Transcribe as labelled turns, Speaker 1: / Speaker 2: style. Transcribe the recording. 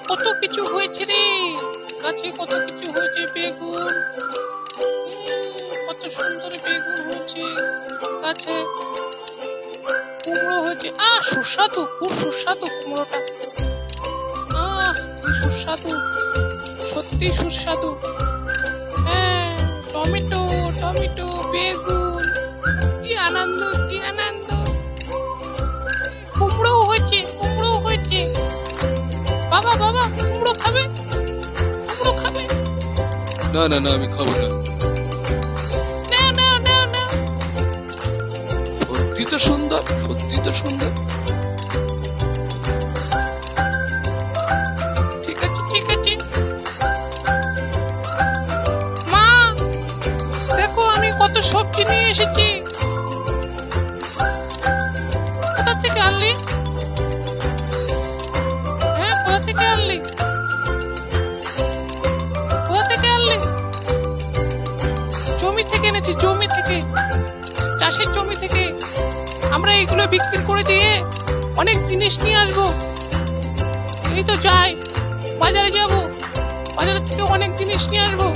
Speaker 1: কত কিছু হয়েছে রে, গাছে কত কিছু হয়েছে। বেগুন, কত সুন্দর বেগুন হয়েছে গাছে। কুমড়ো হয়েছে, সুস্বাদু, খুব সুস্বাদু কুমড়োটা। কি সুস্বাদু, সত্যি সুস্বাদু। হ্যাঁ, টমেটো টমেটো বেগুন, কি আনন্দ, কি আনন্দ। কুমড়ো হয়েছে, কুমড়ো হয়েছে। বাবা বাবা, কুমড়ো খাবে, কুমড়ো খাবে?
Speaker 2: না না না, আমি খাবো না।
Speaker 1: না না না না।
Speaker 2: সত্যি তো সুন্দর, সত্যি তো সুন্দর।
Speaker 1: ঠিক আছে ঠিক আছে। মা দেখো, আমি কত সবজি নিয়ে এসেছি। কোথা থেকে আনলি? হ্যাঁ, কোথা থেকে আনলি? কোথা থেকে আনলি? জমি থেকে এনেছি, জমি থেকে, চাষের জমি থেকে। আমরা এগুলো বিক্রি করে দিয়ে অনেক জিনিস নিয়ে আসবো। এই তো যাই, বাজারে যাব, বাজার থেকে অনেক জিনিস নিয়ে আসবো।